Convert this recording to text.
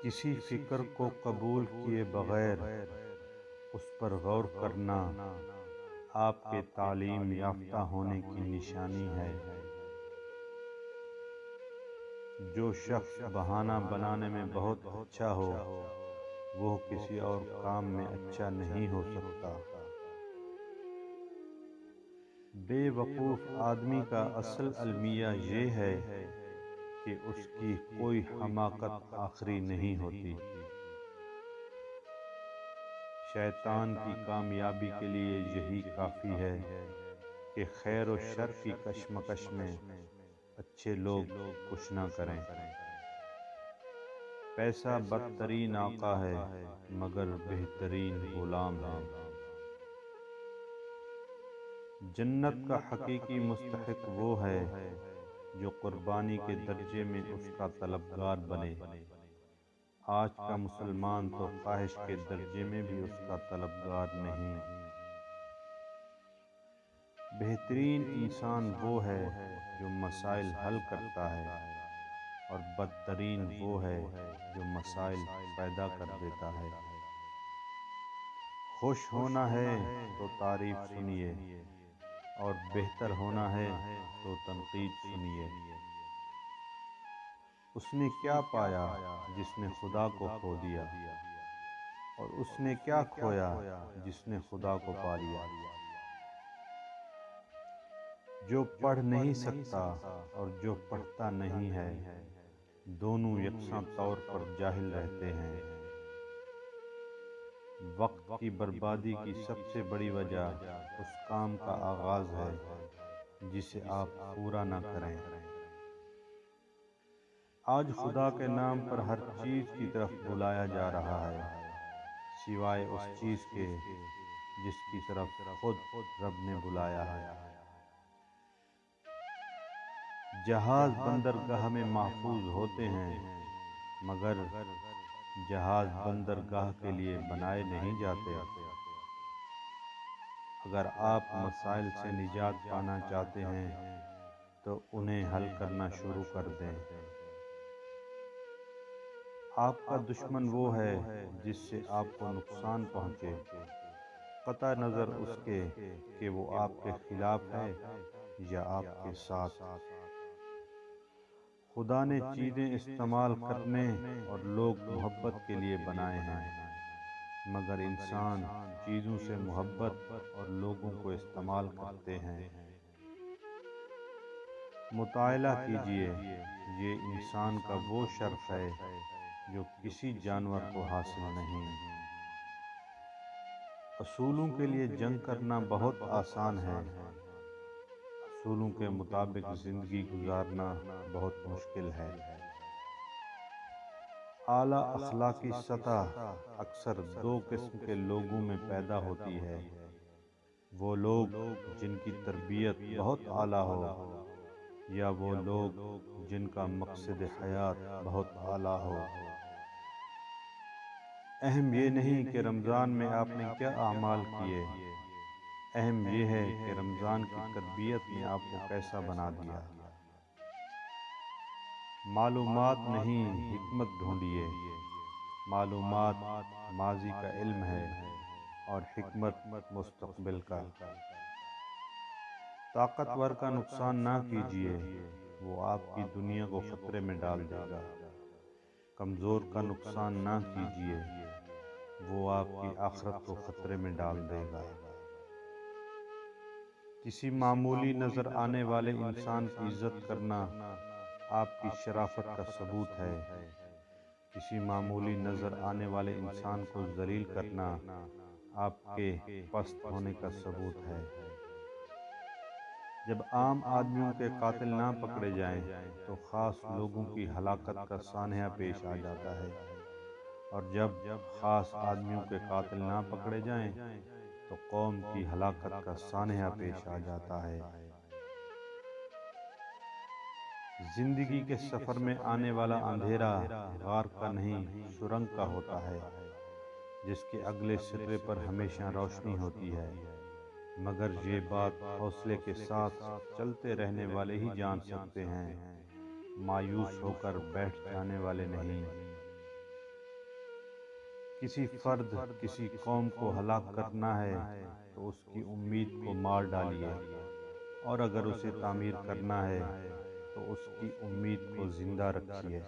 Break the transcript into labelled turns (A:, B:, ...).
A: کسی فکر کو قبول کیے بغیر اس پر غور کرنا آپ کے تعلیم یافتہ ہونے کی نشانی ہے۔ جو شخص بہانہ بنانے میں بہت اچھا ہو وہ کسی اور کام میں اچھا نہیں ہو سکتا۔ بے وقوف آدمی کا اصل المیہ یہ ہے کہ اس کی کوئی حماقت آخری نہیں ہوتی۔ شیطان کی کامیابی کے لیے یہی کافی ہے کہ خیر و شر کی کشمکش میں اچھے لوگ کچھ نہ کریں۔ پیسہ بدترین آقا ہے مگر بہترین غلام ہے۔ جنت کا حقیقی مستحق وہ ہے جو قربانی کے درجے میں اس کا طلبگار بنے۔ آج کا مسلمان تو خواہش کے درجے میں بھی اس کا طلبگار نہیں۔ بہترین انسان وہ ہے جو مسائل حل کرتا ہے اور بدترین وہ ہے جو مسائل پیدا کر دیتا ہے۔ خوش ہونا ہے تو تعریف سنیے اور بہتر ہونا ہے تو تنقید سنیے۔ اس نے کیا پایا جس نے خدا کو کھو دیا، اور اس نے کیا کھویا جس نے خدا کو پا لیا۔ جو پڑھ نہیں سکتا اور جو پڑھتا نہیں ہے دونوں یکساں طور پر جاہل رہتے ہیں۔ وقت کی بربادی کی سب سے بڑی وجہ اس کام کا آغاز ہے جسے آپ پورا نہ کریں۔ آج خدا کے نام پر ہر چیز کی طرف بلایا جا رہا ہے سوائے اس چیز کے جس کی طرف خود رب نے بلایا ہے۔ جہاز بندرگاہ میں محفوظ ہوتے ہیں مگر جہاز بندرگاہ کے لیے بنائے نہیں جاتے۔ اگر آپ مسائل سے نجات پانا چاہتے ہیں تو انہیں حل کرنا شروع کر دیں۔ آپ کا دشمن وہ ہے جس سے آپ کو نقصان پہنچے، قطع نظر اس کے کہ وہ آپ کے خلاف ہے یا آپ کے ساتھ۔ خدا نے چیزیں استعمال کرنے اور لوگ محبت کے لیے بنائے ہیں، مگر انسان چیزوں سے محبت اور لوگوں کو استعمال کرتے ہیں۔ مطالعہ کیجئے، یہ انسان کا وہ شرف ہے جو کسی جانور کو حاصل نہیں۔ اصولوں کے لیے جنگ کرنا بہت آسان ہے، اصولوں کے مطابق زندگی گزارنا بہت مشکل ہے۔ اعلیٰ اخلاقی سطح اکثر دو قسم کے لوگوں میں پیدا ہوتی ہے، وہ لوگ جن کی تربیت بہت اعلیٰ ہو یا وہ لوگ جن کا مقصد حیات بہت اعلیٰ ہو۔ اہم یہ نہیں کہ رمضان میں آپ نے کیا اعمال کیے، اہم یہ ہے کہ رمضان کی تربیت نے آپ کو کیسا بنا دیا۔ معلومات نہیں حکمت ڈھونڈیے، معلومات ماضی کا علم ہے اور حکمت مستقبل کا۔ طاقتور کا نقصان نہ کیجیے، وہ آپ کی دنیا کو خطرے میں ڈال دے گا۔ کمزور کا نقصان نہ کیجیے، وہ آپ کی آخرت کو خطرے میں ڈال دے گا۔ کسی معمولی نظر آنے والے انسان کی عزت کرنا آپ کی شرافت کا ثبوت ہے، کسی معمولی نظر آنے والے انسان کو ذلیل کرنا آپ کے پست ہونے کا ثبوت ہے۔ جب عام آدمیوں کے قاتل نہ پکڑے جائیں تو خاص لوگوں کی ہلاکت کا سانحہ پیش آ جاتا ہے، اور جب خاص آدمیوں کے قاتل نہ پکڑے جائیں تو قوم کی ہلاکت کا سانحہ پیش آ جاتا ہے۔ زندگی کے سفر میں آنے والا اندھیرا غار کا نہیں سرنگ کا ہوتا ہے، جس کے اگلے سرے پر ہمیشہ روشنی ہوتی ہے، مگر یہ بات حوصلے کے ساتھ چلتے رہنے والے ہی جان سکتے ہیں، مایوس ہو کر بیٹھ جانے والے نہیں۔ کسی فرد کسی قوم کو ہلاک کرنا ہے تو اس کی امید کو مار ڈالیے، اور اگر اسے تعمیر کرنا ہے تو اس کی امید کو زندہ رکھیے۔